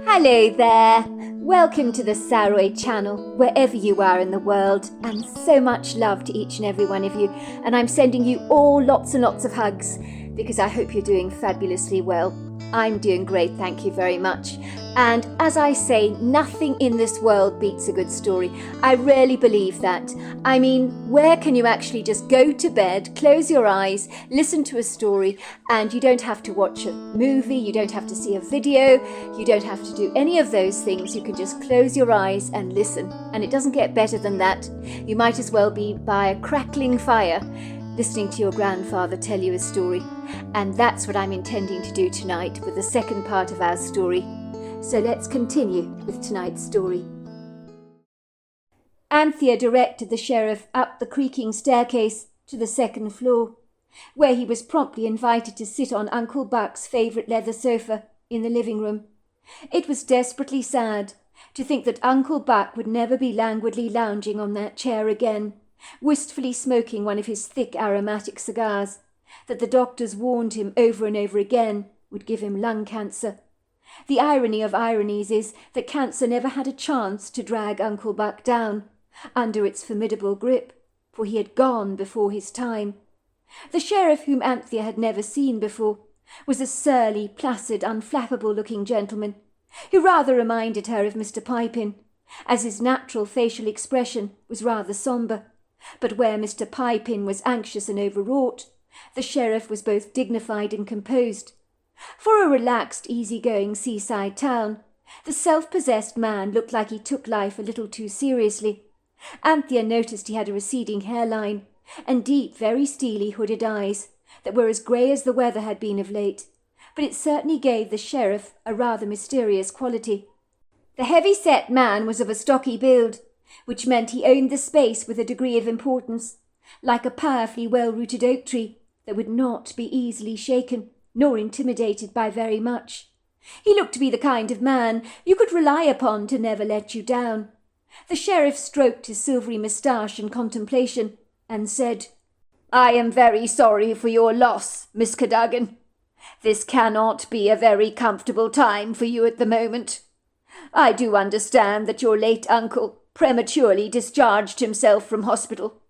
Hello there! Welcome to the Saroy channel, wherever you are in the world, and so much love to each and every one of you. And I'm sending you all lots and lots of hugs because I hope you're doing fabulously well. I'm doing great, thank you very much. And as I say, nothing in this world beats a good story. I really believe that. I mean, where can you actually just go to bed, close your eyes, listen to a story, and you don't have to watch a movie, you don't have to see a video, you don't have to do any of those things. You can just close your eyes and listen. And it doesn't get better than that. You might as well be by a crackling fire, listening to your grandfather tell you a story. And that's what I'm intending to do tonight with the second part of our story. So let's continue with tonight's story. Anthea directed the sheriff up the creaking staircase to the second floor, where he was promptly invited to sit on Uncle Buck's favourite leather sofa in the living room. It was desperately sad to think that Uncle Buck would never be languidly lounging on that chair again, wistfully smoking one of his thick aromatic cigars that the doctors warned him over and over again would give him lung cancer. The irony of ironies is that cancer never had a chance to drag Uncle Buck down under its formidable grip, for he had gone before his time. The sheriff, whom Anthea had never seen before, was a surly, placid, unflappable-looking gentleman, who rather reminded her of Mr. Pipin, as his natural facial expression was rather sombre. But where Mr. Pipin was anxious and overwrought, the sheriff was both dignified and composed. For a relaxed, easy-going seaside town, the self-possessed man looked like he took life a little too seriously. Anthea noticed he had a receding hairline and deep, very steely hooded eyes that were as grey as the weather had been of late, but it certainly gave the sheriff a rather mysterious quality. The heavy-set man was of a stocky build, which meant he owned the space with a degree of importance, like a powerfully well-rooted oak tree that would not be easily shaken, nor intimidated by very much. He looked to be the kind of man you could rely upon to never let you down. The sheriff stroked his silvery moustache in contemplation, and said, "I am very sorry for your loss, Miss Cadogan. This cannot be a very comfortable time for you at the moment. I do understand that your late uncle prematurely discharged himself from hospital,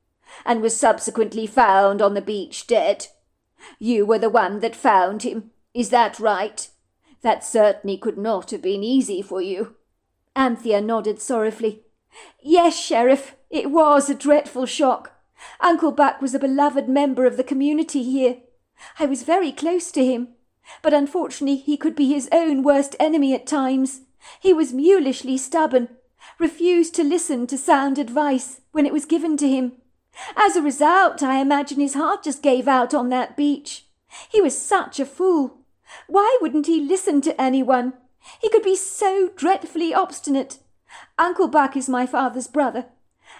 and was subsequently found on the beach dead. You were the one that found him, is that right? That certainly could not have been easy for you." Anthea nodded sorrowfully. "Yes, Sheriff, it was a dreadful shock. Uncle Buck was a beloved member of the community here. I was very close to him, but unfortunately he could be his own worst enemy at times. He was mulishly stubborn, refused to listen to sound advice when it was given to him. As a result, I imagine his heart just gave out on that beach. He was such a fool. Why wouldn't he listen to anyone? He could be so dreadfully obstinate. Uncle Buck is my father's brother,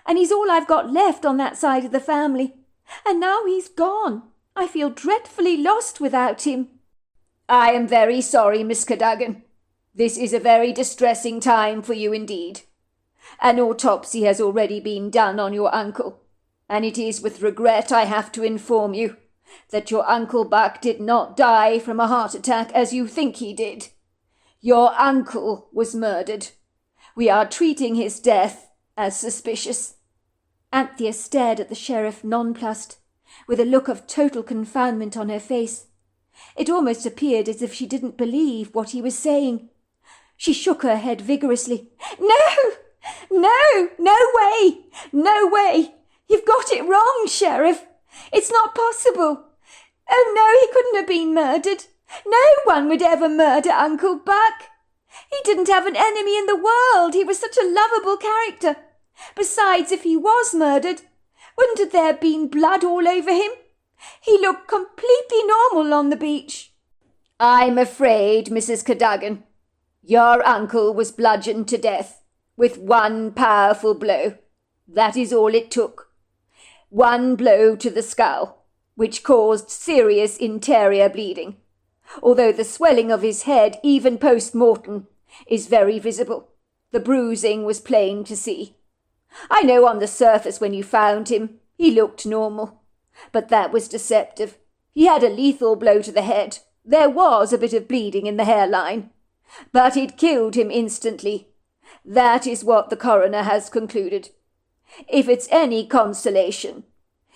and he's all I've got left on that side of the family. And now he's gone. I feel dreadfully lost without him." "I am very sorry, Miss Cadogan. This is a very distressing time for you indeed. An autopsy has already been done on your uncle, and it is with regret I have to inform you that your Uncle Buck did not die from a heart attack as you think he did. Your uncle was murdered. We are treating his death as suspicious." Anthea stared at the sheriff nonplussed, with a look of total confoundment on her face. It almost appeared as if she didn't believe what he was saying. She shook her head vigorously. No way! No way! You've got it wrong, Sheriff. It's not possible. Oh, no, he couldn't have been murdered. No one would ever murder Uncle Buck. He didn't have an enemy in the world. He was such a lovable character. Besides, if he was murdered, wouldn't there have been blood all over him? He looked completely normal on the beach." "I'm afraid, Mrs. Cadogan, your uncle was bludgeoned to death with one powerful blow. That is all it took. One blow to the skull, which caused serious interior bleeding, although the swelling of his head, even post-mortem, is very visible. The bruising was plain to see. I know on the surface when you found him, he looked normal, but that was deceptive. He had a lethal blow to the head. There was a bit of bleeding in the hairline. But it killed him instantly. That is what the coroner has concluded. If it's any consolation,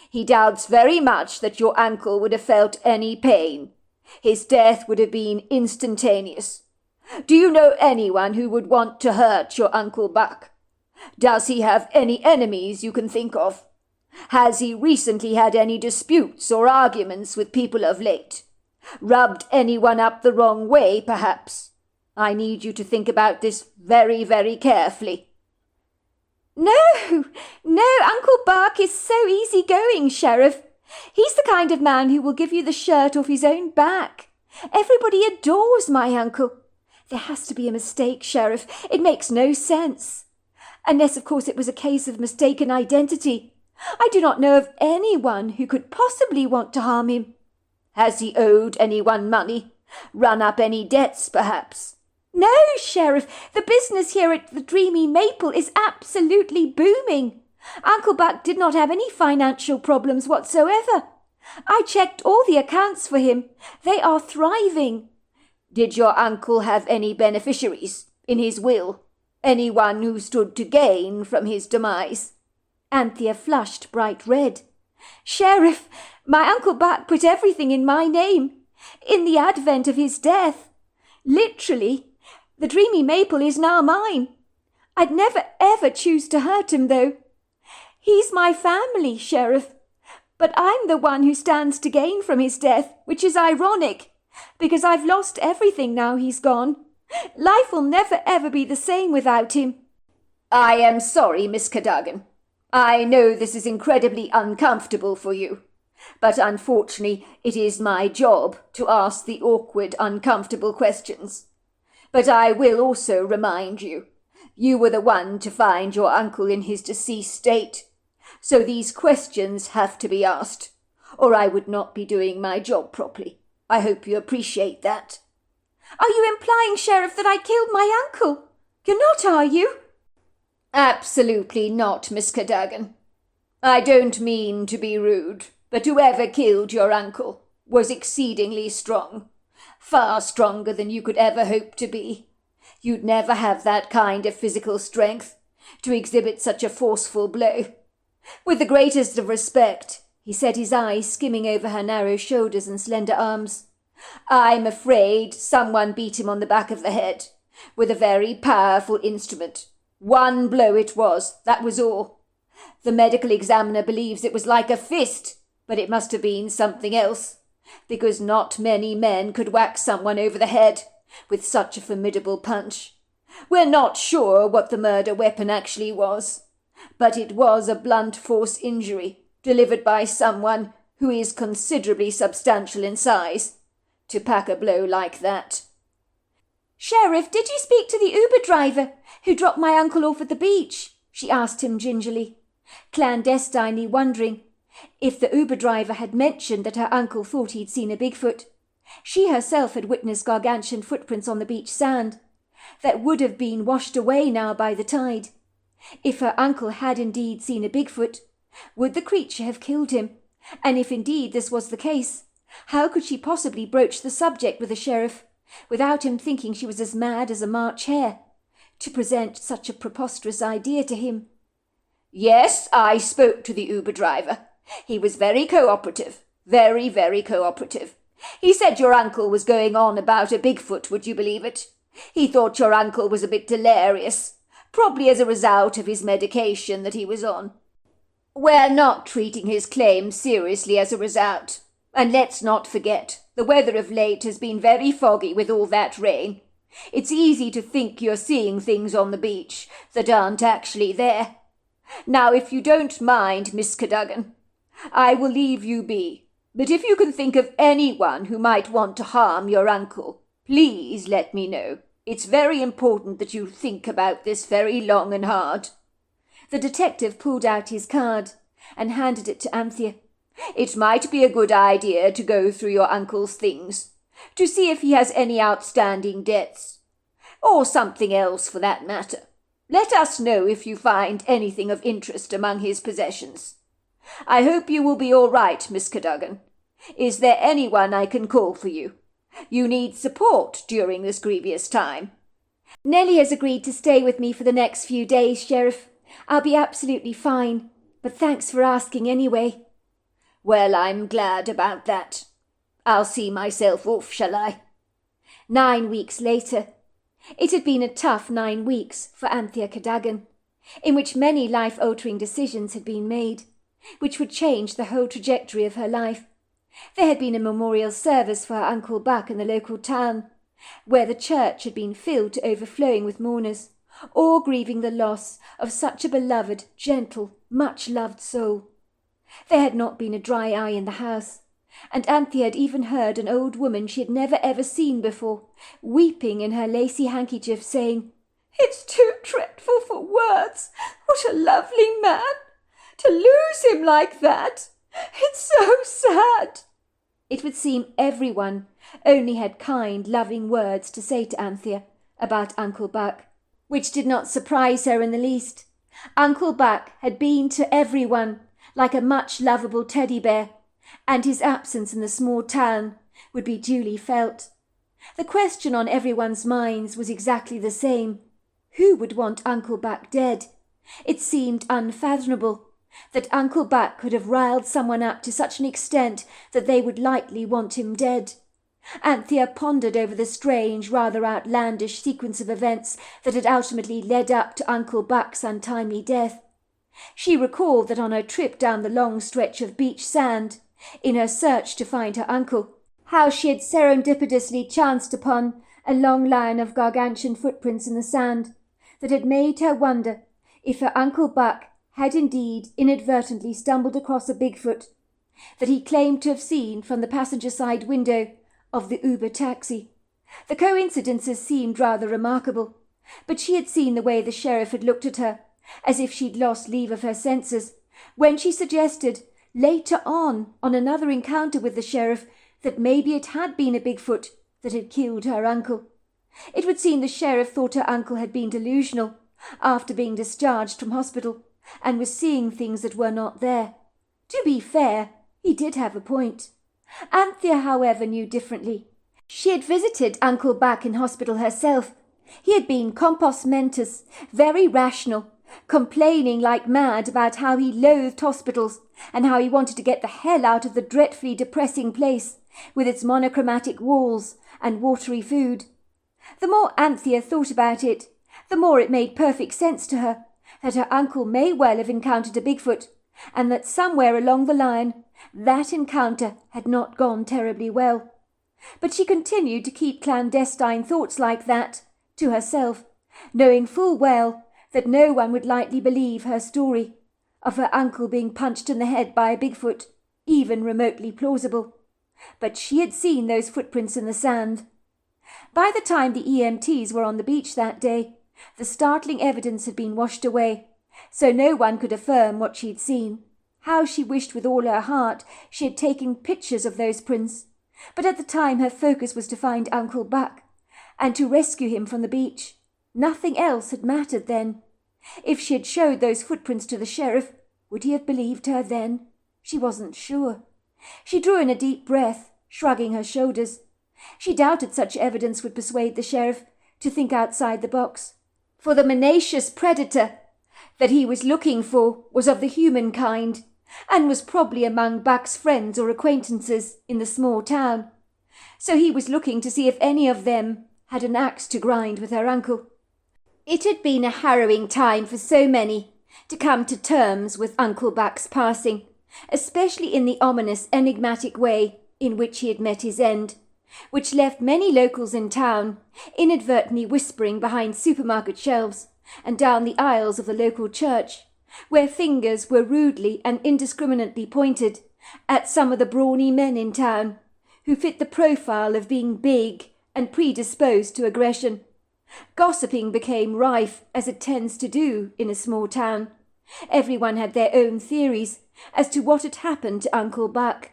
he doubts very much that your uncle would have felt any pain. His death would have been instantaneous. Do you know anyone who would want to hurt your Uncle Buck? Does he have any enemies you can think of? Has he recently had any disputes or arguments with people of late? Rubbed anyone up the wrong way, perhaps? I need you to think about this very, very carefully. No, Uncle Buck is so easy-going, Sheriff. He's the kind of man who will give you the shirt off his own back. Everybody adores my uncle. There has to be a mistake, Sheriff. It makes no sense. Unless, of course, it was a case of mistaken identity. I do not know of anyone who could possibly want to harm him. Has he owed anyone money? Run up any debts, perhaps? No, Sheriff. The business here at the Dreamy Maple is absolutely booming. Uncle Buck did not have any financial problems whatsoever. I checked all the accounts for him. They are thriving. Did your uncle have any beneficiaries in his will? Anyone who stood to gain from his demise? Anthea flushed bright red. Sheriff, my Uncle Buck put everything in my name. In the advent of his death. Literally, the Dreamy Maple is now mine. I'd never ever choose to hurt him, though. He's my family, Sheriff. But I'm the one who stands to gain from his death, which is ironic, because I've lost everything now he's gone. Life will never ever be the same without him. I am sorry, Miss Cadogan. I know this is incredibly uncomfortable for you, but unfortunately it is my job to ask the awkward, uncomfortable questions. But I will also remind you, you were the one to find your uncle in his deceased state, so these questions have to be asked, or I would not be doing my job properly. I hope you appreciate that. Are you implying, Sheriff, that I killed my uncle? You're not, are you? Absolutely not, Miss Cadogan. I don't mean to be rude, but whoever killed your uncle was exceedingly strong, far stronger than you could ever hope to be. You'd never have that kind of physical strength to exhibit such a forceful blow. With the greatest of respect, he said, his eyes skimming over her narrow shoulders and slender arms, I'm afraid someone beat him on the back of the head with a very powerful instrument. One blow it was, that was all. The medical examiner believes it was like a fist, but it must have been something else, because not many men could whack someone over the head with such a formidable punch. We're not sure what the murder weapon actually was, but it was a blunt force injury delivered by someone who is considerably substantial in size to pack a blow like that. Sheriff, did you speak to the Uber driver who dropped my uncle off at the beach? She asked him gingerly, clandestinely wondering if the Uber driver had mentioned that her uncle thought he'd seen a Bigfoot. She herself had witnessed gargantuan footprints on the beach sand that would have been washed away now by the tide. If her uncle had indeed seen a Bigfoot, would the creature have killed him? And if indeed this was the case, how could she possibly broach the subject with the sheriff without him thinking she was as mad as a March hare to present such a preposterous idea to him? Yes, I spoke to the Uber driver. He was very cooperative, very, very cooperative. He said your uncle was going on about a Bigfoot, would you believe it? He thought your uncle was a bit delirious, probably as a result of his medication that he was on. We're not treating his claim seriously as a result. And let's not forget, the weather of late has been very foggy with all that rain. It's easy to think you're seeing things on the beach that aren't actually there. Now, if you don't mind, Miss Cadogan, I will leave you be. But if you can think of anyone who might want to harm your uncle, please let me know. It's very important that you think about this very long and hard. The detective pulled out his card and handed it to Anthea. It might be a good idea to go through your uncle's things, to see if he has any outstanding debts, or something else for that matter. Let us know if you find anything of interest among his possessions. I hope you will be all right, Miss Cadogan. Is there anyone I can call for you? You need support during this grievous time. Nellie has agreed to stay with me for the next few days, Sheriff. I'll be absolutely fine, but thanks for asking anyway. Well, I'm glad about that. I'll see myself off, shall I? 9 weeks later. It had been a tough 9 weeks for Anthea Cadogan, in which many life-altering decisions had been made, which would change the whole trajectory of her life. There had been a memorial service for her Uncle Buck in the local town, where the church had been filled to overflowing with mourners, all grieving the loss of such a beloved, gentle, much-loved soul. There had not been a dry eye in the house, and Anthea had even heard an old woman she had never ever seen before, weeping in her lacy handkerchief, saying, "It's too dreadful for words. What a lovely man! To lose him like that! It's so sad!" It would seem everyone only had kind, loving words to say to Anthea about Uncle Buck, which did not surprise her in the least. Uncle Buck had been to everyone like a much lovable teddy bear, and his absence in the small town would be duly felt. The question on everyone's minds was exactly the same. Who would want Uncle Buck dead? It seemed unfathomable that Uncle Buck could have riled someone up to such an extent that they would likely want him dead. Anthea pondered over the strange, rather outlandish sequence of events that had ultimately led up to Uncle Buck's untimely death. She recalled that on her trip down the long stretch of beach sand, in her search to find her uncle, how she had serendipitously chanced upon a long line of gargantuan footprints in the sand that had made her wonder if her Uncle Buck had indeed inadvertently stumbled across a Bigfoot that he claimed to have seen from the passenger side window of the Uber taxi. The coincidences seemed rather remarkable, but she had seen the way the sheriff had looked at her, as if she'd lost leave of her senses, when she suggested, later on another encounter with the sheriff, that maybe it had been a Bigfoot that had killed her uncle. It would seem the sheriff thought her uncle had been delusional after being discharged from hospital, and was seeing things that were not there. To be fair, he did have a point. Anthea, however, knew differently. She had visited Uncle Buck in hospital herself. He had been compos mentis, very rational, complaining like mad about how he loathed hospitals and how he wanted to get the hell out of the dreadfully depressing place with its monochromatic walls and watery food. The more Anthea thought about it, the more it made perfect sense to her that her uncle may well have encountered a Bigfoot, and that somewhere along the line that encounter had not gone terribly well. But she continued to keep clandestine thoughts like that to herself, knowing full well that no one would likely believe her story of her uncle being punched in the head by a Bigfoot, even remotely plausible. But she had seen those footprints in the sand. By the time the EMTs were on the beach that day, the startling evidence had been washed away, so no one could affirm what she'd seen. How she wished with all her heart she had taken pictures of those prints, but at the time her focus was to find Uncle Buck, and to rescue him from the beach. Nothing else had mattered then. If she had showed those footprints to the sheriff, would he have believed her then? She wasn't sure. She drew in a deep breath, shrugging her shoulders. She doubted such evidence would persuade the sheriff to think outside the box, for the menacious predator that he was looking for was of the human kind, and was probably among Buck's friends or acquaintances in the small town. So he was looking to see if any of them had an axe to grind with her uncle. It had been a harrowing time for so many to come to terms with Uncle Buck's passing, especially in the ominous, enigmatic way in which he had met his end, which left many locals in town inadvertently whispering behind supermarket shelves and down the aisles of the local church, where fingers were rudely and indiscriminately pointed at some of the brawny men in town who fit the profile of being big and predisposed to aggression. Gossiping became rife, as it tends to do in a small town. Everyone had their own theories as to what had happened to Uncle Buck,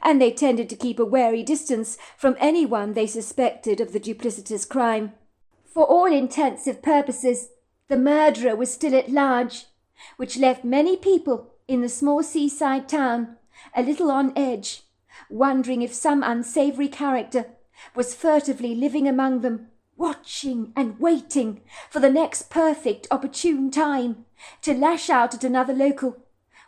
and they tended to keep a wary distance from anyone they suspected of the duplicitous crime. For all intensive purposes, the murderer was still at large, which left many people in the small seaside town a little on edge, wondering if some unsavoury character was furtively living among them, watching and waiting for the next perfect opportune time to lash out at another local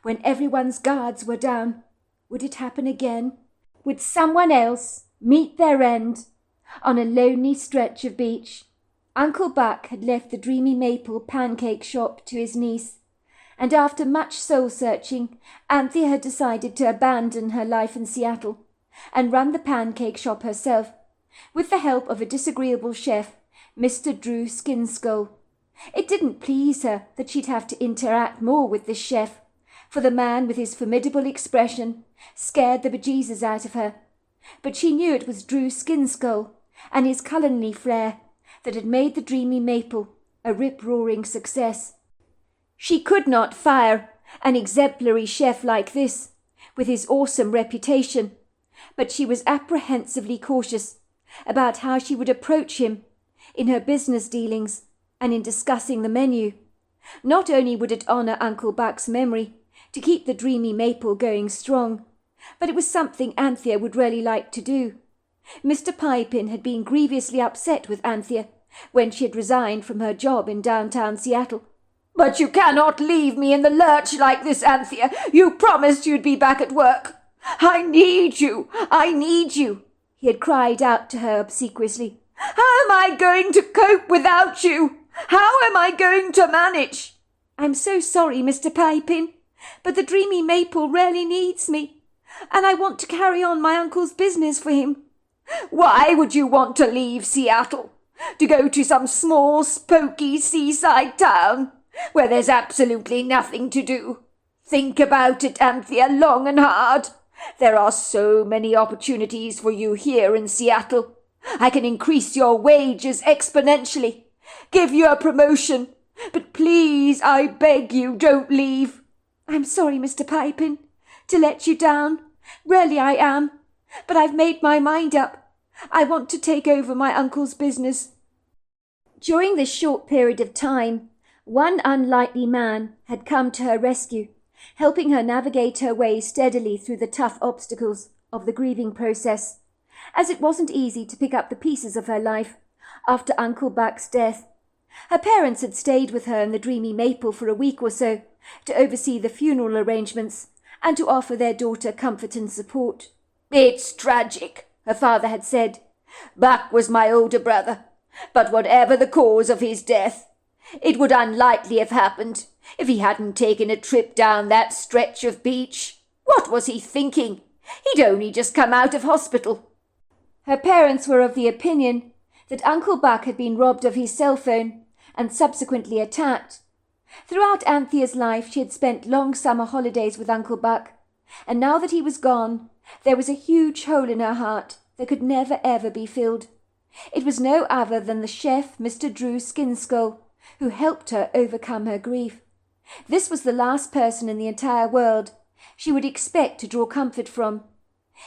when everyone's guards were down. Would it happen again? Would someone else meet their end on a lonely stretch of beach? Uncle Buck had left the Dreamy Maple pancake shop to his niece, and after much soul-searching, Anthea had decided to abandon her life in Seattle and run the pancake shop herself, with the help of a disagreeable chef, Mr. Drew Skinskull. It didn't please her that she'd have to interact more with this chef, for the man with his formidable expression scared the bejesus out of her. But she knew it was Drew Skinskull and his culinary flair that had made the Dreamy Maple a rip-roaring success. She could not fire an exemplary chef like this, with his awesome reputation, but she was apprehensively cautious about how she would approach him in her business dealings and in discussing the menu. Not only would it honour Uncle Buck's memory to keep the Dreamy Maple going strong, but it was something Anthea would really like to do. Mr. Pipin had been grievously upset with Anthea when she had resigned from her job in downtown Seattle. "But you cannot leave me in the lurch like this, Anthea. You promised you'd be back at work. I need you. I need you," he had cried out to her obsequiously. "How am I going to cope without you? How am I going to manage?" "I'm so sorry, Mr. Pipin, but the Dreamy Maple really needs me, and I want to carry on my uncle's business for him." "Why would you want to leave Seattle? To go to some small, spooky seaside town where there's absolutely nothing to do? Think about it, Anthea, long and hard. There are so many opportunities for you here in Seattle. I can increase your wages exponentially, give you a promotion. But please, I beg you, don't leave." "I'm sorry, Mr. Pipin, to let you down. Really I am. But I've made my mind up. I want to take over my uncle's business." During this short period of time, one unlikely man had come to her rescue, helping her navigate her way steadily through the tough obstacles of the grieving process, as it wasn't easy to pick up the pieces of her life after Uncle Buck's death. Her parents had stayed with her in the Dreamy Maple for a week or so to oversee the funeral arrangements and to offer their daughter comfort and support. "It's tragic," her father had said. "Buck was my older brother, but whatever the cause of his death, it would unlikely have happened if he hadn't taken a trip down that stretch of beach. What was he thinking? He'd only just come out of hospital." Her parents were of the opinion that Uncle Buck had been robbed of his cell phone and subsequently attacked. Throughout Anthea's life she had spent long summer holidays with Uncle Buck, and now that he was gone, there was a huge hole in her heart that could never ever be filled. It was no other than the chef, Mr. Drew Skinskull, who helped her overcome her grief. This was the last person in the entire world she would expect to draw comfort from.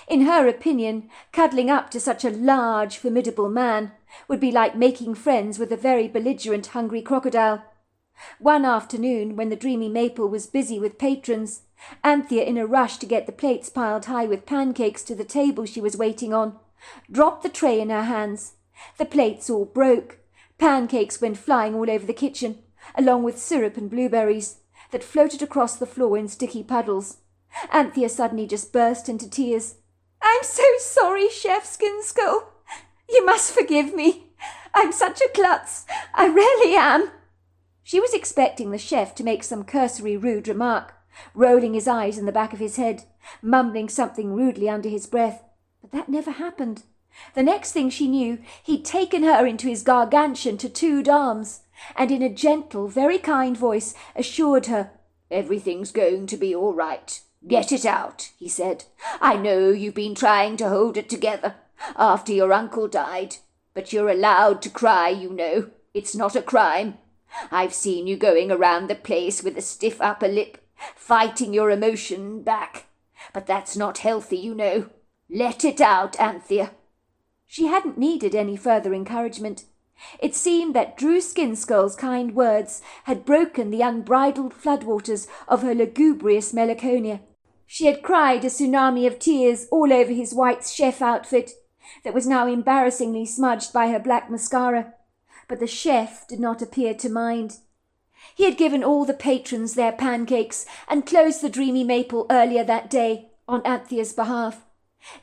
In her opinion, cuddling up to such a large, formidable man would be like making friends with a very belligerent, hungry crocodile. One afternoon, when the Dreamy Maple was busy with patrons, Anthea, in a rush to get the plates piled high with pancakes to the table she was waiting on, dropped the tray in her hands. The plates all broke. Pancakes went flying all over the kitchen, along with syrup and blueberries that floated across the floor in sticky puddles. Anthea suddenly just burst into tears. "I'm so sorry, Chef Skinskull. You must forgive me. I'm such a klutz. I really am." She was expecting the chef to make some cursory rude remark, rolling his eyes in the back of his head, mumbling something rudely under his breath. But that never happened. The next thing she knew, he'd taken her into his gargantuan tattooed arms, and in a gentle, very kind voice assured her, "Everything's going to be all right. Get it out," he said. "I know you've been trying to hold it together after your uncle died, but you're allowed to cry, you know. It's not a crime. I've seen you going around the place with a stiff upper lip, fighting your emotion back. But that's not healthy, you know. Let it out, Anthea." She hadn't needed any further encouragement. It seemed that Drew Skinskull's kind words had broken the unbridled floodwaters of her lugubrious melancholia. She had cried a tsunami of tears all over his white chef outfit, that was now embarrassingly smudged by her black mascara, but the chef did not appear to mind. He had given all the patrons their pancakes and closed the Dreamy Maple earlier that day on Anthea's behalf.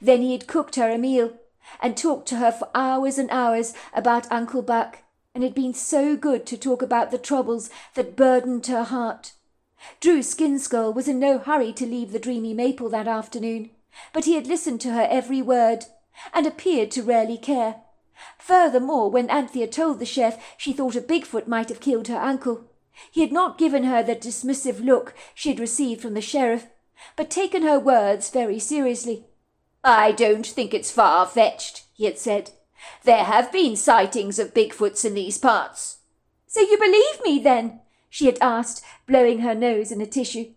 Then he had cooked her a meal and talked to her for hours and hours about Uncle Buck, and it had been so good to talk about the troubles that burdened her heart. Drew Skinskull was in no hurry to leave the Dreamy Maple that afternoon, but he had listened to her every word and appeared to rarely care. Furthermore, when Anthea told the chef she thought a Bigfoot might have killed her uncle, he had not given her the dismissive look she had received from the sheriff, but taken her words very seriously. "I don't think it's far-fetched," he had said. "There have been sightings of Bigfoots in these parts." "So you believe me, then?" she had asked, blowing her nose in a tissue.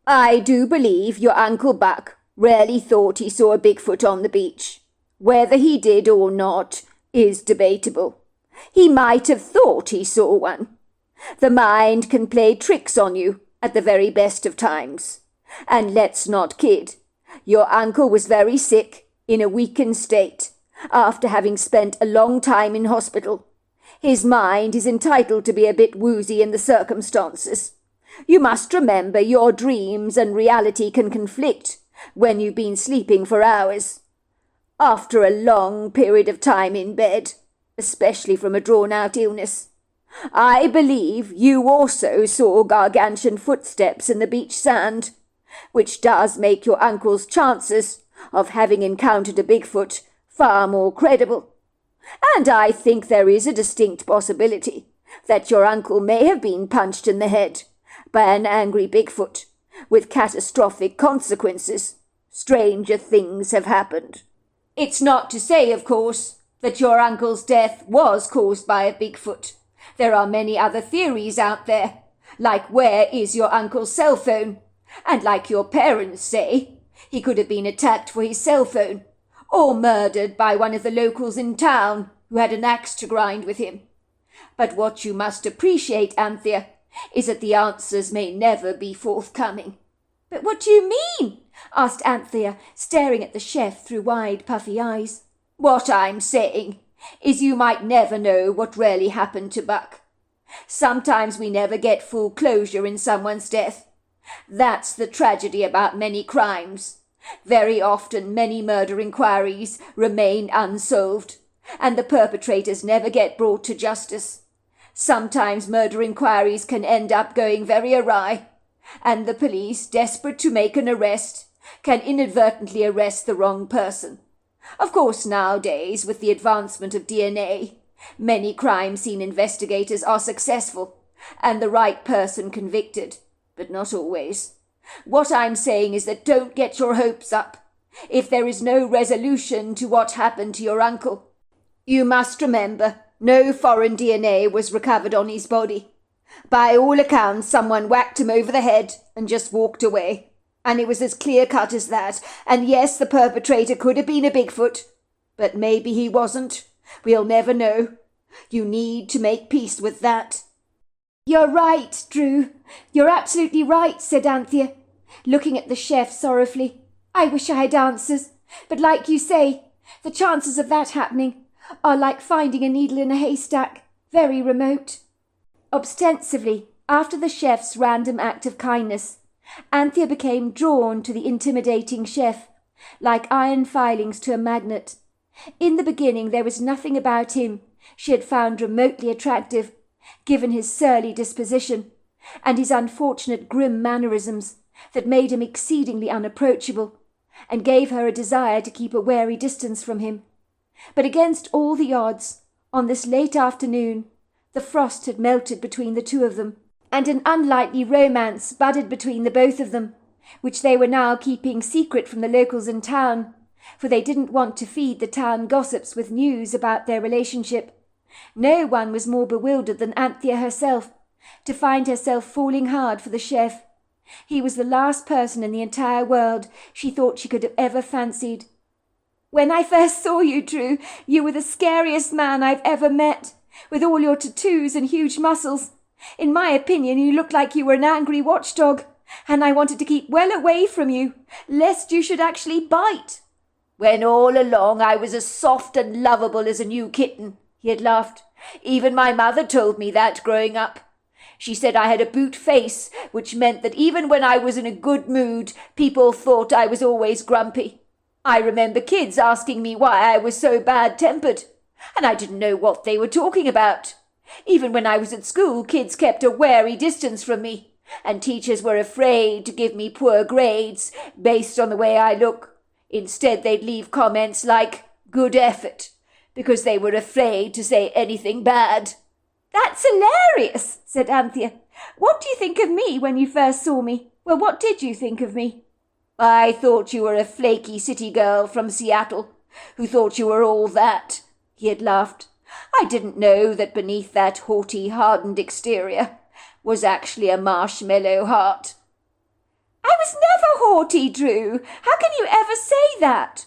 "I do believe your Uncle Buck rarely thought he saw a Bigfoot on the beach. Whether he did or not is debatable. He might have thought he saw one. The mind can play tricks on you at the very best of times. And let's not kid. Your uncle was very sick, in a weakened state, after having spent a long time in hospital. His mind is entitled to be a bit woozy in the circumstances. You must remember your dreams and reality can conflict when you've been sleeping for hours. After a long period of time in bed, especially from a drawn-out illness. I believe you also saw gargantuan footsteps in the beach sand, which does make your uncle's chances of having encountered a Bigfoot far more credible. And I think there is a distinct possibility that your uncle may have been punched in the head by an angry Bigfoot, with catastrophic consequences. Stranger things have happened. It's not to say, of course, that your uncle's death was caused by a Bigfoot. There are many other theories out there, like where is your uncle's cell phone? And like your parents say, he could have been attacked for his cell phone, or murdered by one of the locals in town who had an axe to grind with him. But what you must appreciate, Anthea, is that the answers may never be forthcoming." "But what do you mean?" asked Anthea, staring at the chef through wide, puffy eyes. "What I'm saying is you might never know what really happened to Buck. Sometimes we never get full closure in someone's death. That's the tragedy about many crimes. Very often many murder inquiries remain unsolved, and the perpetrators never get brought to justice. Sometimes murder inquiries can end up going very awry, and the police, desperate to make an arrest, can inadvertently arrest the wrong person. Of course, nowadays, with the advancement of DNA, many crime scene investigators are successful, and the right person convicted, but not always. What I'm saying is that don't get your hopes up if there is no resolution to what happened to your uncle. You must remember, no foreign DNA was recovered on his body. By all accounts, someone whacked him over the head and just walked away. And it was as clear-cut as that. And yes, the perpetrator could have been a Bigfoot, but maybe he wasn't. We'll never know. You need to make peace with that." "You're right, Drew. You're absolutely right," said Anthea, looking at the chef sorrowfully. "I wish I had answers, but like you say, the chances of that happening are like finding a needle in a haystack, very remote." Ostensibly, after the chef's random act of kindness, Anthea became drawn to the intimidating chef, like iron filings to a magnet. In the beginning there was nothing about him she had found remotely attractive, given his surly disposition, and his unfortunate grim mannerisms that made him exceedingly unapproachable, and gave her a desire to keep a wary distance from him. But against all the odds, on this late afternoon, the frost had melted between the two of them, and an unlikely romance budded between the both of them, which they were now keeping secret from the locals in town, for they didn't want to feed the town gossips with news about their relationship. No one was more bewildered than Anthea herself, to find herself falling hard for the chef. He was the last person in the entire world she thought she could have ever fancied. "When I first saw you, Drew, you were the scariest man I've ever met, with all your tattoos and huge muscles. In my opinion, you looked like you were an angry watchdog, and I wanted to keep well away from you, lest you should actually bite." When all along I was as soft and lovable as a new kitten, he had laughed. Even my mother told me that growing up. She said I had a boot face, which meant that even when I was in a good mood, people thought I was always grumpy. I remember kids asking me why I was so bad-tempered, and I didn't know what they were talking about. Even when I was at school, kids kept a wary distance from me, and teachers were afraid to give me poor grades based on the way I look. Instead, they'd leave comments like, "good effort," because they were afraid to say anything bad. "That's hilarious," said Anthea. "What do you think of me when you first saw me? Well, what did you think of me?" "I thought you were a flaky city girl from Seattle, who thought you were all that," he had laughed. "I didn't know that beneath that haughty, hardened exterior was actually a marshmallow heart." "I was never haughty, Drew. How can you ever say that?"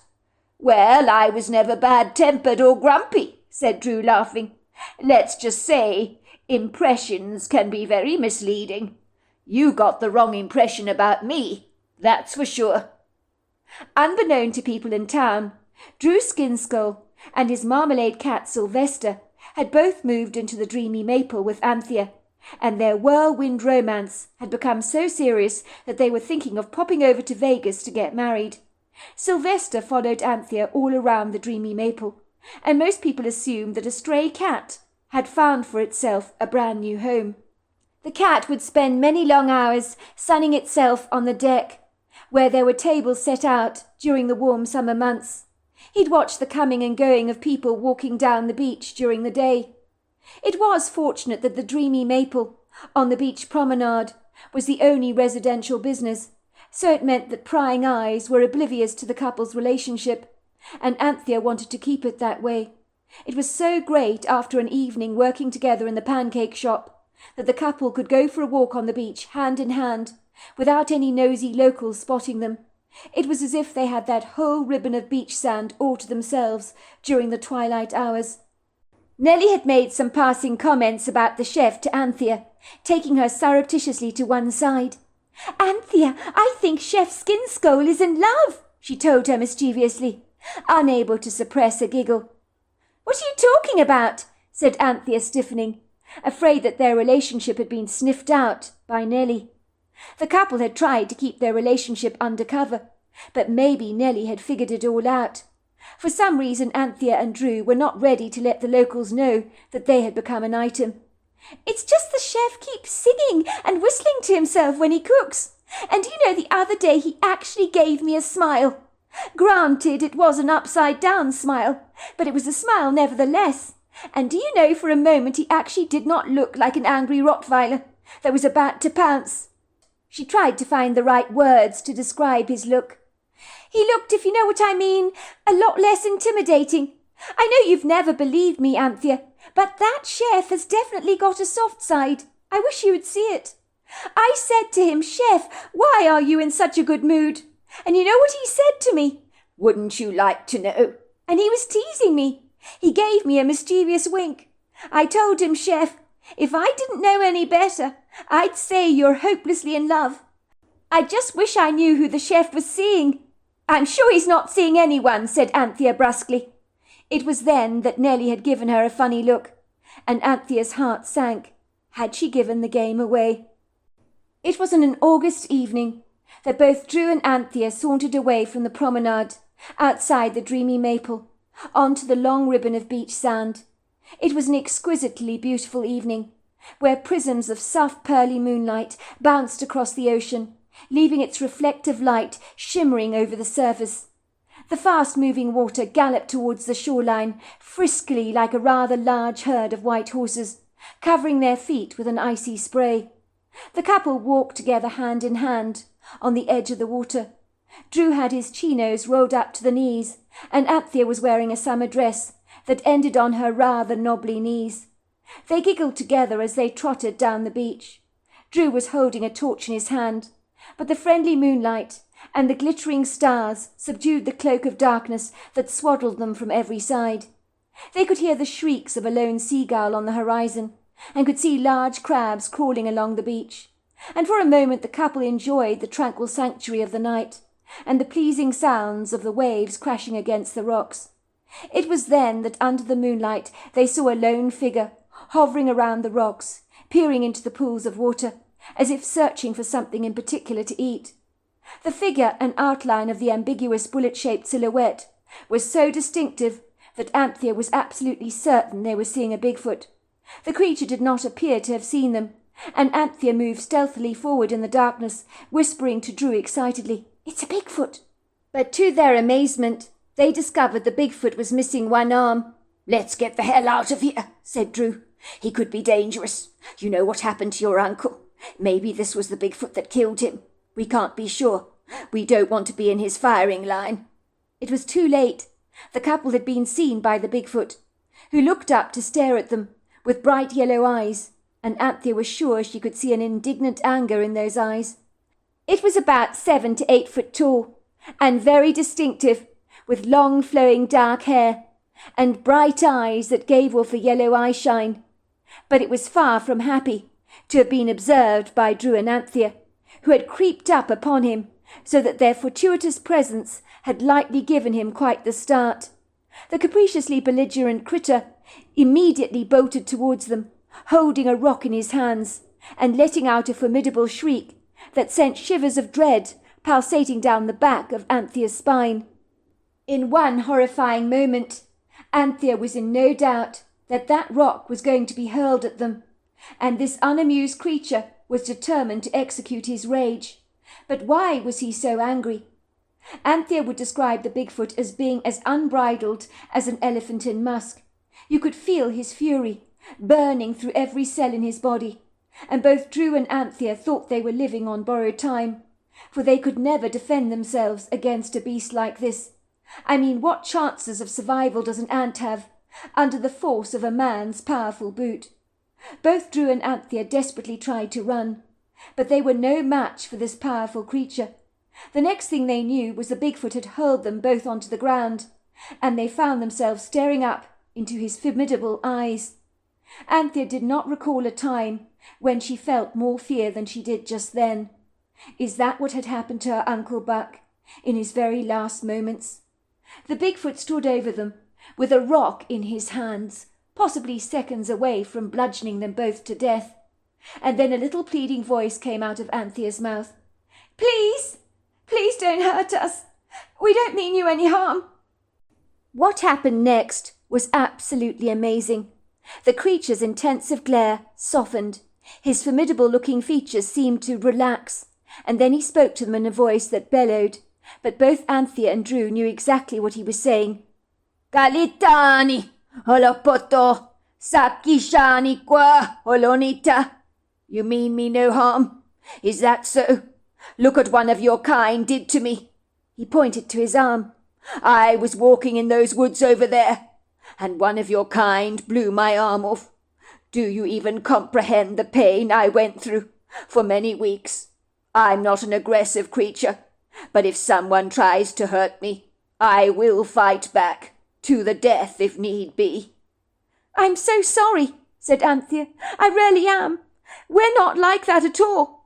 "Well, I was never bad-tempered or grumpy," said Drew, laughing. "Let's just say impressions can be very misleading. You got the wrong impression about me, that's for sure." Unbeknown to people in town, Drew Skinskull and his marmalade cat Sylvester had both moved into the dreamy maple with Anthea, and their whirlwind romance had become so serious that they were thinking of popping over to Vegas to get married. Sylvester followed Anthea all around the dreamy maple, and most people assumed that a stray cat had found for itself a brand new home. The cat would spend many long hours sunning itself on the deck, where there were tables set out during the warm summer months. He'd watch the coming and going of people walking down the beach during the day. It was fortunate that the dreamy maple on the beach promenade was the only residential business, so it meant that prying eyes were oblivious to the couple's relationship, and Anthea wanted to keep it that way. It was so great after an evening working together in the pancake shop that the couple could go for a walk on the beach hand in hand without any nosy locals spotting them. It was as if they had that whole ribbon of beach sand all to themselves during the twilight hours. Nellie had made some passing comments about the chef to Anthea, taking her surreptitiously to one side. "Anthea, I think Chef Skinskull is in love," she told her mischievously, unable to suppress a giggle. "What are you talking about?" said Anthea, stiffening, afraid that their relationship had been sniffed out by Nellie. The couple had tried to keep their relationship undercover, but maybe Nellie had figured it all out. For some reason Anthea and Drew were not ready to let the locals know that they had become an item. "It's just the chef keeps singing and whistling to himself when he cooks. And you know, the other day he actually gave me a smile. Granted, it was an upside-down smile, but it was a smile nevertheless. And do you know, for a moment he actually did not look like an angry Rottweiler that was about to pounce." She tried to find the right words to describe his look. "He looked, if you know what I mean, a lot less intimidating. I know you've never believed me, Anthea, but that chef has definitely got a soft side. I wish you would see it. I said to him, 'Chef, why are you in such a good mood?' And you know what he said to me? 'Wouldn't you like to know?' And he was teasing me. He gave me a mischievous wink. I told him, 'Chef, if I didn't know any better, I'd say you're hopelessly in love.' I just wish I knew who the chef was seeing." "I'm sure he's not seeing anyone," said Anthea brusquely. It was then that Nellie had given her a funny look, and Anthea's heart sank. Had she given the game away? It was on an August evening that both Drew and Anthea sauntered away from the promenade, outside the dreamy maple, onto the long ribbon of beach sand. It was an exquisitely beautiful evening, where prisms of soft pearly moonlight bounced across the ocean, leaving its reflective light shimmering over the surface. The fast-moving water galloped towards the shoreline, friskily like a rather large herd of white horses, covering their feet with an icy spray. The couple walked together hand in hand on the edge of the water. Drew had his chinos rolled up to the knees, and Anthea was wearing a summer dress that ended on her rather knobbly knees. They giggled together as they trotted down the beach. Drew was holding a torch in his hand, but the friendly moonlight and the glittering stars subdued the cloak of darkness that swaddled them from every side. They could hear the shrieks of a lone seagull on the horizon, and could see large crabs crawling along the beach. And for a moment the couple enjoyed the tranquil sanctuary of the night, and the pleasing sounds of the waves crashing against the rocks. It was then that under the moonlight they saw a lone figure hovering around the rocks, peering into the pools of water, as if searching for something in particular to eat. The figure and outline of the ambiguous bullet-shaped silhouette was so distinctive that Anthea was absolutely certain they were seeing a Bigfoot. The creature did not appear to have seen them, and Anthea moved stealthily forward in the darkness, whispering to Drew excitedly, "It's a Bigfoot!" But to their amazement, they discovered the Bigfoot was missing one arm. "Let's get the hell out of here," said Drew. "He could be dangerous. You know what happened to your uncle. Maybe this was the Bigfoot that killed him. We can't be sure. We don't want to be in his firing line." It was too late. The couple had been seen by the Bigfoot, who looked up to stare at them with bright yellow eyes, and Anthea was sure she could see an indignant anger in those eyes. It was about 7 to 8 foot tall, and very distinctive, with long flowing dark hair, and bright eyes that gave off a yellow eye shine. But it was far from happy to have been observed by Drew and Anthea, who had creeped up upon him, so that their fortuitous presence had lightly given him quite the start. The capriciously belligerent critter immediately bolted towards them, holding a rock in his hands, and letting out a formidable shriek that sent shivers of dread pulsating down the back of Anthea's spine. In one horrifying moment, Anthea was in no doubt that that rock was going to be hurled at them, and this unamused creature was determined to execute his rage. But why was he so angry? Anthea would describe the Bigfoot as being as unbridled as an elephant in musk. You could feel his fury burning through every cell in his body, and both Drew and Anthea thought they were living on borrowed time, for they could never defend themselves against a beast like this. I mean, what chances of survival does an ant have under the force of a man's powerful boot? Both Drew and Anthea desperately tried to run, but they were no match for this powerful creature. The next thing they knew was the Bigfoot had hurled them both onto the ground, and they found themselves staring up into his formidable eyes. Anthea did not recall a time when she felt more fear than she did just then. Is that what had happened to her Uncle Buck in his very last moments? The Bigfoot stood over them with a rock in his hands, possibly seconds away from bludgeoning them both to death. And then a little pleading voice came out of Anthea's mouth. "Please, please don't hurt us. We don't mean you any harm." What happened next was absolutely amazing. The creature's intensive glare softened. His formidable-looking features seemed to relax, and then he spoke to them in a voice that bellowed, but both Anthea and Drew knew exactly what he was saying. "Kalitani, holopoto, sakishani kwa holonita." You mean me no harm? Is that so? Look what one of your kind did to me. He pointed to his arm. I was walking in those woods over there, and one of your kind blew my arm off. Do you even comprehend the pain I went through for many weeks? I'm not an aggressive creature, but if someone tries to hurt me, I will fight back, to the death if need be. "I'm so sorry," said Anthea. "I really am. We're not like that at all.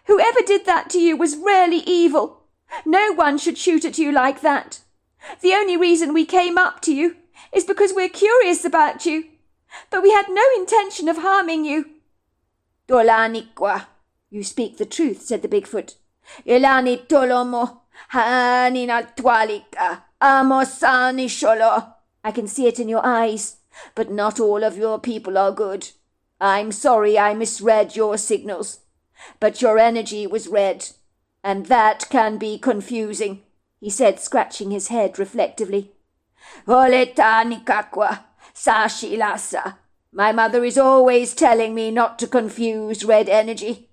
Whoever did that to you was really evil. No one should shoot at you like that. The only reason we came up to you is because we're curious about you, but we had no intention of harming you." "Dolanikwa, you speak the truth," said the Bigfoot. "Ilani tolomo, haninatwalika, amosani sholo." I can see it in your eyes, but not all of your people are good. I'm sorry I misread your signals, but your energy was red, and that can be confusing," he said, scratching his head reflectively. "Oletanikakwa, sashilasa. My mother is always telling me not to confuse red energy,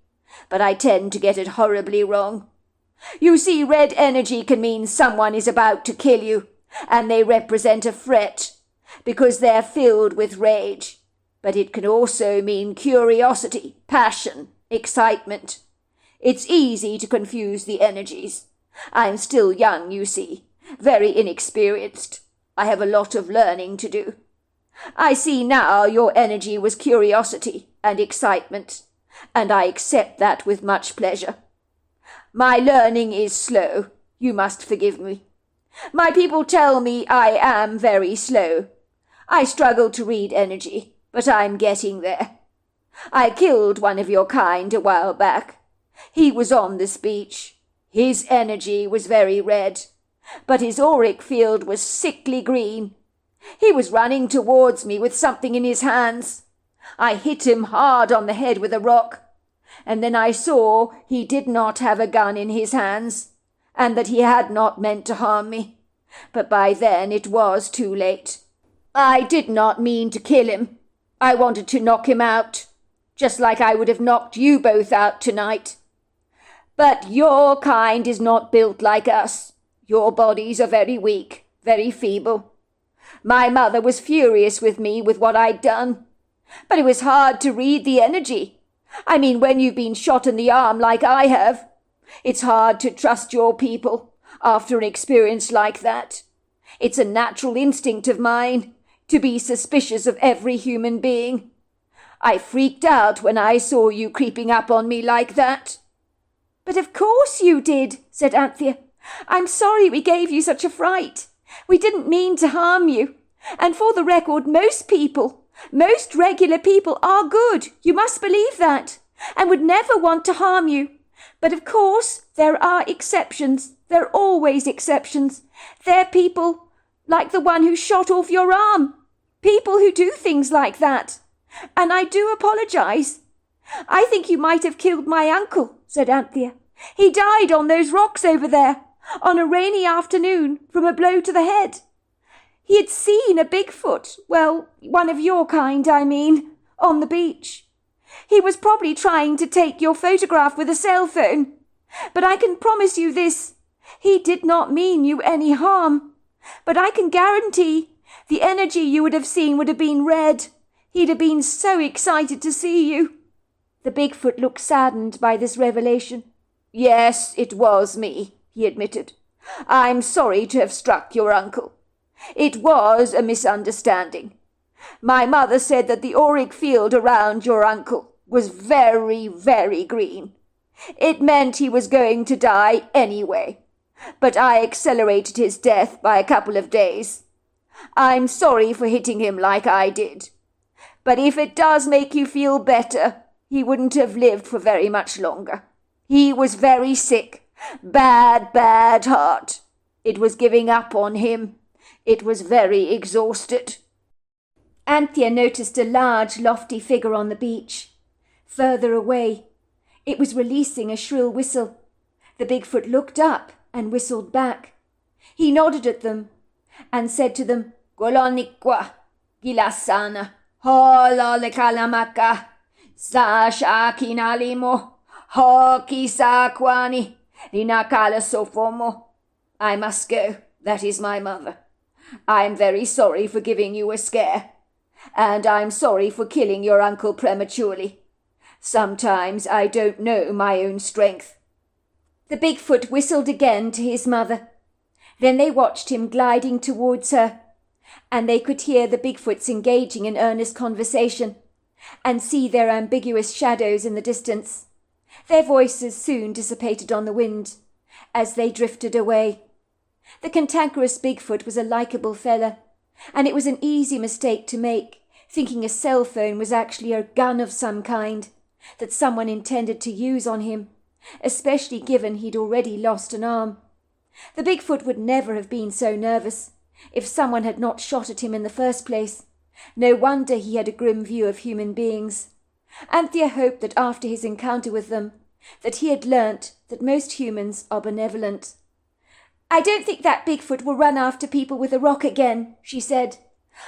but I tend to get it horribly wrong. You see, red energy can mean someone is about to kill you, and they represent a threat, because they're filled with rage. But it can also mean curiosity, passion, excitement. It's easy to confuse the energies. I'm still young, you see, very inexperienced. I have a lot of learning to do. I see now your energy was curiosity and excitement, and I accept that with much pleasure. My learning is slow, You must forgive me. My people tell me I am very slow. I struggle to read energy, but I'm getting there. I killed one of your kind a while back. He was on this beach. His energy was very red, but his auric field was sickly green. He was running towards me with something in his hands. I hit him hard on the head with a rock, and then I saw he did not have a gun in his hands, and that he had not meant to harm me. But by then it was too late. I did not mean to kill him. I wanted to knock him out, just like I would have knocked you both out tonight. But your kind is not built like us. Your bodies are very weak, very feeble. My mother was furious with me with what I'd done, but it was hard to read the energy. I mean, when you've been shot in the arm like I have, it's hard to trust your people after an experience like that. It's a natural instinct of mine to be suspicious of every human being. I freaked out when I saw you creeping up on me like that. But of course you did, said Anthea. I'm sorry we gave you such a fright. We didn't mean to harm you. And for the record, most regular people are good. You must believe that, and would never want to harm you. But of course, there are exceptions. There are always exceptions. They're people like the one who shot off your arm. People who do things like that. And I do apologize. I think you might have killed my uncle, said Anthea. He died on those rocks over there, on a rainy afternoon, from a blow to the head. He had seen a Bigfoot, well, one of your kind, I mean, on the beach. He was probably trying to take your photograph with a cell phone. But I can promise you this, he did not mean you any harm. But I can guarantee the energy you would have seen would have been red. He'd have been so excited to see you. The Bigfoot looked saddened by this revelation. Yes, it was me, he admitted. I'm sorry to have struck your uncle. It was a misunderstanding. My mother said that the auric field around your uncle was very, very green. It meant he was going to die anyway, but I accelerated his death by a couple of days. I'm sorry for hitting him like I did, but if it does make you feel better, he wouldn't have lived for very much longer. He was very sick, bad heart. It was giving up on him. It was very exhausted. Anthea noticed a large, lofty figure on the beach. Further away, it was releasing a shrill whistle. The Bigfoot looked up and whistled back. He nodded at them and said to them, "Goloniqua, gilasana, hola le kalamaka, sashakinalimo, hoki sakwani, linakala sofomo." I must go. That is my mother. I'm very sorry for giving you a scare, and I'm sorry for killing your uncle prematurely. Sometimes I don't know my own strength. The Bigfoot whistled again to his mother. Then they watched him gliding towards her, and they could hear the Bigfoots engaging in earnest conversation, and see their ambiguous shadows in the distance. Their voices soon dissipated on the wind, as they drifted away. The cantankerous Bigfoot was a likeable fella, and it was an easy mistake to make, thinking a cell phone was actually a gun of some kind that someone intended to use on him, especially given he'd already lost an arm. The Bigfoot would never have been so nervous if someone had not shot at him in the first place. No wonder he had a grim view of human beings. Anthea hoped that after his encounter with them, that he had learnt that most humans are benevolent. "I don't think that Bigfoot will run after people with a rock again," she said.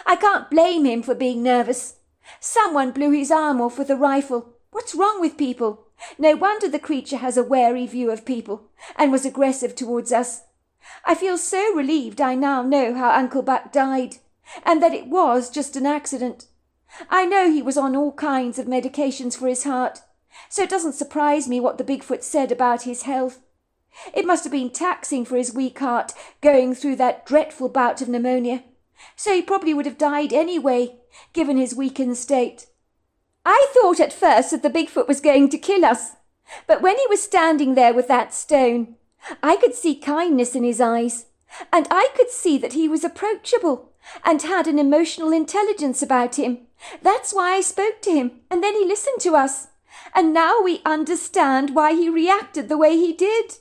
"I can't blame him for being nervous. Someone blew his arm off with a rifle. What's wrong with people? No wonder the creature has a wary view of people and was aggressive towards us. I feel so relieved I now know how Uncle Buck died, and that it was just an accident. I know he was on all kinds of medications for his heart, so it doesn't surprise me what the Bigfoot said about his health. It must have been taxing for his weak heart going through that dreadful bout of pneumonia, so he probably would have died anyway, given his weakened state. I thought at first that the Bigfoot was going to kill us, but when he was standing there with that stone, I could see kindness in his eyes, and I could see that he was approachable and had an emotional intelligence about him. That's why I spoke to him, and then he listened to us. And now we understand why he reacted the way he did.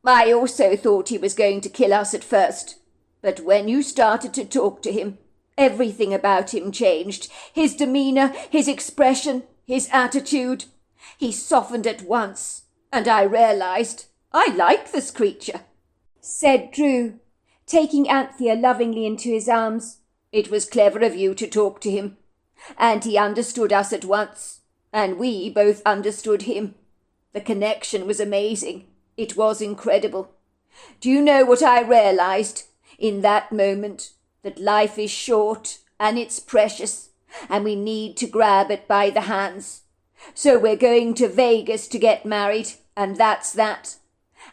I also thought he was going to kill us at first, but when you started to talk to him, everything about him changed. His demeanour, his expression, his attitude. He softened at once, and I realised I like this creature," said Drew, taking Anthea lovingly into his arms. "It was clever of you to talk to him, and he understood us at once, and we both understood him. The connection was amazing. It was incredible. Do you know what I realised in that moment? That life is short and it's precious, and we need to grab it by the hands. So we're going to Vegas to get married, and that's that.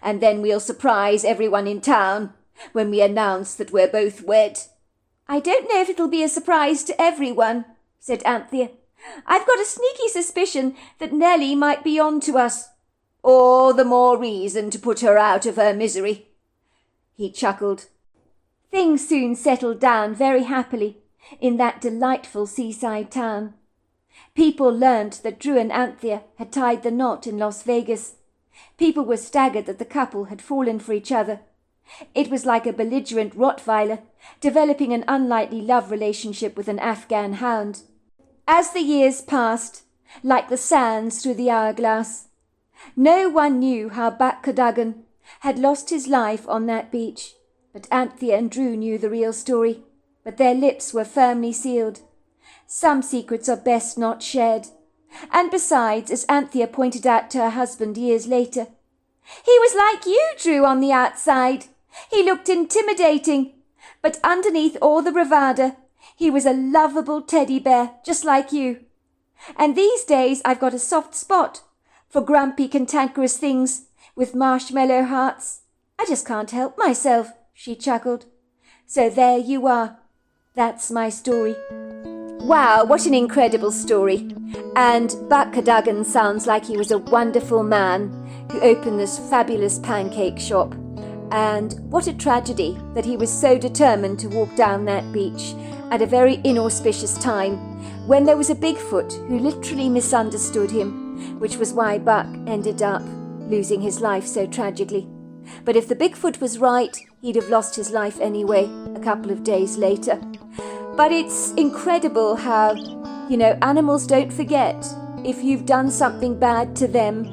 And then we'll surprise everyone in town when we announce that we're both wed." "I don't know if it'll be a surprise to everyone," said Anthea. "I've got a sneaky suspicion that Nellie might be on to us." "All the more reason to put her out of her misery," he chuckled. Things soon settled down very happily in that delightful seaside town. People learnt that Drew and Anthea had tied the knot in Las Vegas. People were staggered that the couple had fallen for each other. It was like a belligerent Rottweiler developing an unlikely love relationship with an Afghan hound. As the years passed, like the sands through the hourglass, no one knew how Prt2 had lost his life on that beach, but Anthea and Drew knew the real story, but their lips were firmly sealed. Some secrets are best not shared. And besides, as Anthea pointed out to her husband years later, "He was like you, Drew, on the outside. He looked intimidating, but underneath all the bravado, he was a lovable teddy bear, just like you. And these days I've got a soft spot for grumpy, cantankerous things with marshmallow hearts. I just can't help myself," she chuckled. So there you are. That's my story. Wow, what an incredible story. And Prt2 sounds like he was a wonderful man who opened this fabulous pancake shop. And what a tragedy that he was so determined to walk down that beach at a very inauspicious time when there was a Bigfoot who literally misunderstood him, which was why Buck ended up losing his life so tragically. But if the Bigfoot was right, he'd have lost his life anyway a couple of days later. But it's incredible how, animals don't forget. If you've done something bad to them,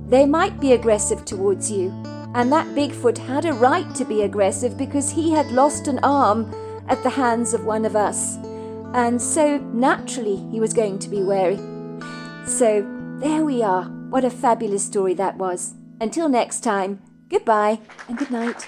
they might be aggressive towards you. And that Bigfoot had a right to be aggressive because he had lost an arm at the hands of one of us. And so naturally he was going to be wary. So there we are. What a fabulous story that was. Until next time, goodbye and good night.